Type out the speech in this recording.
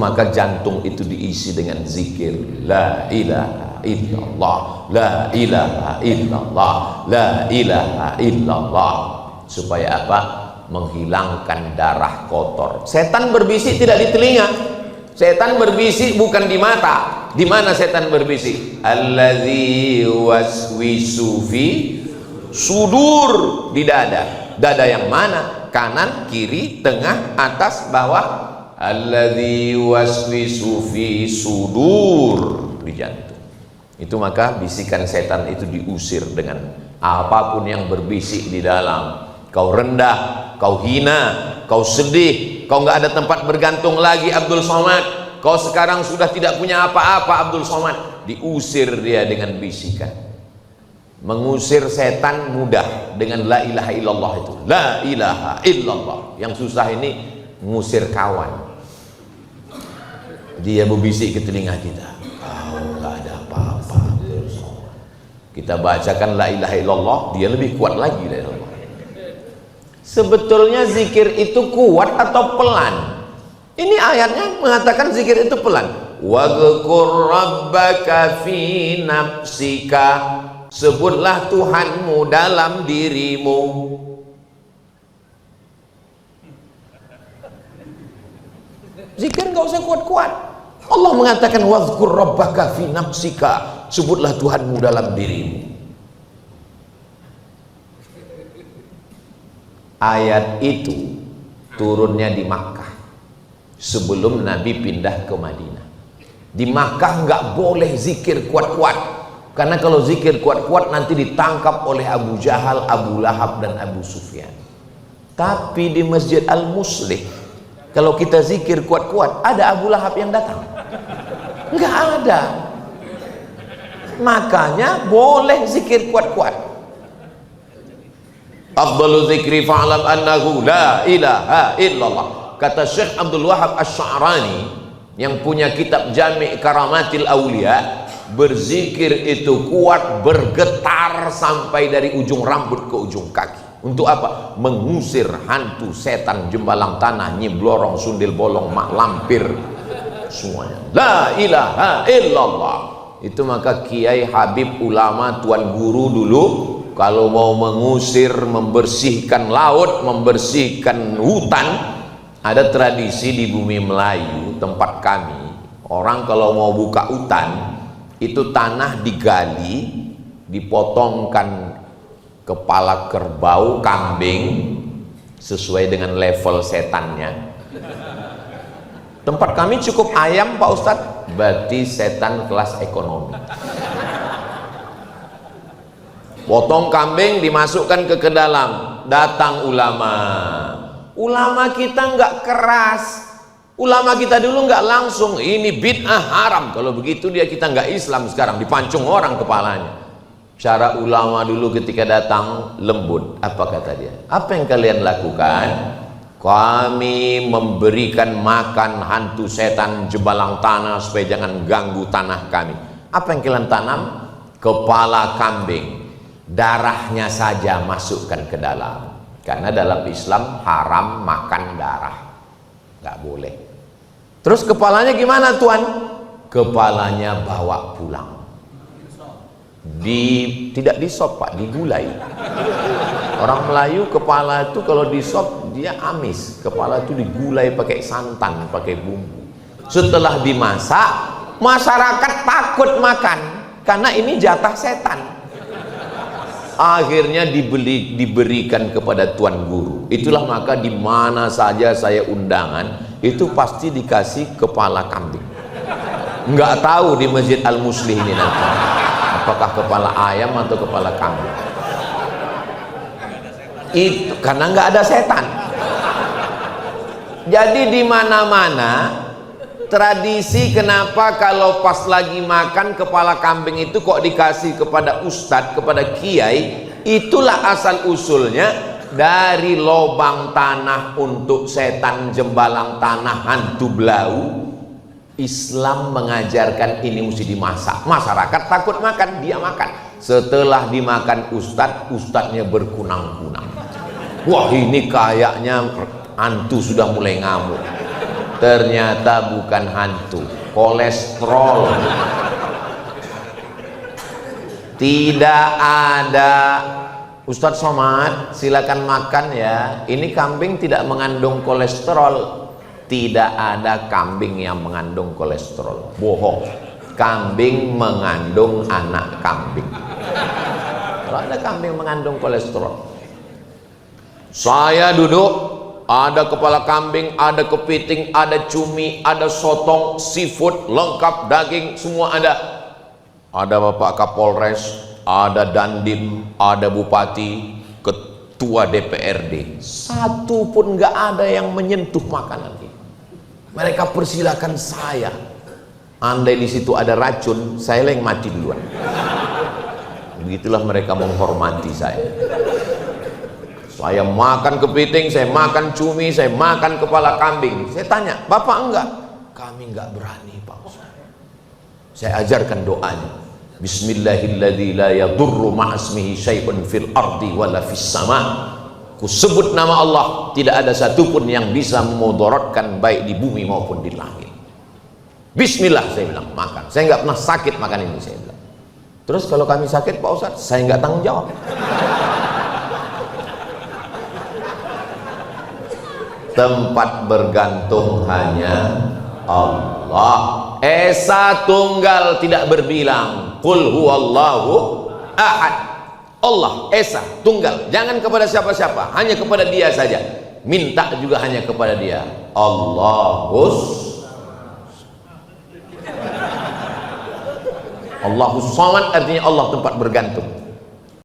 maka jantung itu diisi dengan zikir la ilaha illallah, la ilaha illallah, la ilaha illallah. Supaya apa? Menghilangkan darah kotor. Setan berbisik tidak di telinga, setan berbisik bukan di mata. Di mana setan berbisik? Allazi waswisu fi sudur, di dada. Dada yang mana? Kanan, kiri, tengah, atas, bawah. Alladzi waswisu fi sudur, di jantung. Itu maka bisikan setan itu diusir dengan apapun yang berbisik di dalam. Kau rendah, kau hina, kau sedih, kau nggak ada tempat bergantung lagi Abdul Somad. Kau sekarang sudah tidak punya apa-apa Abdul Somad. Diusir dia dengan bisikan. Mengusir setan mudah dengan la ilaha illallah itu. La ilaha illallah. Yang susah ini ngusir kawan. Dia berbisik ke telinga kita, kau nggak ada apa-apa. Kita bacakan la ilaha illallah, dia lebih kuat lagi la ilaha illallah. Sebetulnya zikir itu kuat atau pelan? Ini ayatnya mengatakan zikir itu pelan. Wadhkur rabbaka fi nafsika, sebutlah Tuhanmu dalam dirimu. Zikir nggak usah kuat-kuat. Allah mengatakan wadhkur rabbaka fi nafsika, sebutlah Tuhanmu dalam dirimu. Ayat itu turunnya di Makkah sebelum Nabi pindah ke Madinah. Di Makkah nggak boleh zikir kuat-kuat, karena kalau zikir kuat-kuat nanti ditangkap oleh Abu Jahal, Abu Lahab dan Abu Sufyan. Tapi di Masjid Al-Muslih, kalau kita zikir kuat-kuat, ada Abu Lahab yang datang? Nggak ada. Makanya boleh zikir kuat-kuat. Afdalu zikri fa'lam annahu la ilaha illallah. Kata Syekh Abdul Wahab Asy-Sya'rani yang punya kitab Jami' Karamatil Aulia, berzikir itu kuat, bergetar sampai dari ujung rambut ke ujung kaki. Untuk apa? Mengusir hantu, setan, jembalang tanah, nyi blorong, sundil bolong, mak lampir, semuanya. La ilaha illallah. Itu maka Kiai Habib ulama tuan guru dulu kalau mau mengusir, membersihkan laut, membersihkan hutan, ada tradisi di bumi Melayu tempat kami, orang kalau mau buka hutan itu tanah digali, dipotongkan kepala kerbau, kambing sesuai dengan level setannya. Tempat kami cukup ayam Pak Ustadz, berarti setan kelas ekonomi. Potong kambing dimasukkan ke dalam, datang ulama. Ulama kita nggak keras, ulama kita dulu nggak langsung ini bid'ah haram. Kalau begitu dia kita nggak Islam sekarang, dipancung orang kepalanya. Cara ulama dulu ketika datang lembut. Apa kata dia? Apa yang kalian lakukan? Kami memberikan makan hantu setan jembalang tanah supaya jangan ganggu tanah kami. Apa yang kalian tanam? Kepala kambing. Darahnya saja masukkan ke dalam, karena dalam Islam haram makan darah, nggak boleh. Terus kepalanya gimana tuan? Kepalanya bawa pulang, tidak disop Pak, digulai. Orang Melayu kepala itu kalau disop dia amis, kepala itu digulai pakai santan, pakai bumbu. Setelah dimasak, masyarakat takut makan karena ini jatah setan. Akhirnya diberikan kepada tuan guru. Itulah maka di mana saja saya undangan itu pasti dikasih kepala kambing. Nggak tahu di Masjid Al-Muslih ini nanti apakah kepala ayam atau kepala kambing. Itu karena nggak ada setan. Jadi di mana-mana tradisi kenapa kalau pas lagi makan kepala kambing itu kok dikasih kepada ustadz, kepada kiai, itulah asal usulnya dari lobang tanah untuk setan, jembalang tanah, hantu belau. Islam mengajarkan ini mesti dimasak. Masyarakat takut makan, dia makan. Setelah dimakan ustadz, ustadznya berkunang-kunang. Wah, ini kayaknya hantu sudah mulai ngamuk. Ternyata bukan hantu, kolesterol. Tidak ada. Ustadz Somad, silakan makan ya. Ini kambing tidak mengandung kolesterol. Tidak ada kambing yang mengandung kolesterol. Bohong. Kambing mengandung anak kambing. Kalau ada kambing mengandung kolesterol. Saya duduk, ada kepala kambing, ada kepiting, ada cumi, ada sotong, seafood, lengkap, daging, semua ada. Ada Bapak Kapolres, ada Dandim, ada Bupati, Ketua DPRD. Satu pun nggak ada yang menyentuh makanan ini. Mereka persilakan saya. Andai di situ ada racun, saya yang mati duluan. Begitulah mereka menghormati saya. Saya makan kepiting, saya makan cumi, saya makan kepala kambing. Saya tanya, Bapak enggak? Kami enggak berani, Pak Ustaz. Saya ajarkan doanya. Bismillahilladzi la yadurru ma'asmihi syai'un fil ardi wala fis sama. Ku sebut nama Allah, tidak ada satupun yang bisa memudaratkan baik di bumi maupun di langit. Bismillah, saya bilang, makan. Saya enggak pernah sakit makan ini, saya bilang. Terus kalau kami sakit, Pak Ustaz, saya enggak tanggung jawab. Tempat bergantung hanya Allah. Esa tunggal, tidak berbilang. Qul huwallahu ahad. Allah Esa tunggal, jangan kepada siapa-siapa, hanya kepada Dia saja. Minta juga hanya kepada Dia. Allahus Samad artinya Allah tempat bergantung.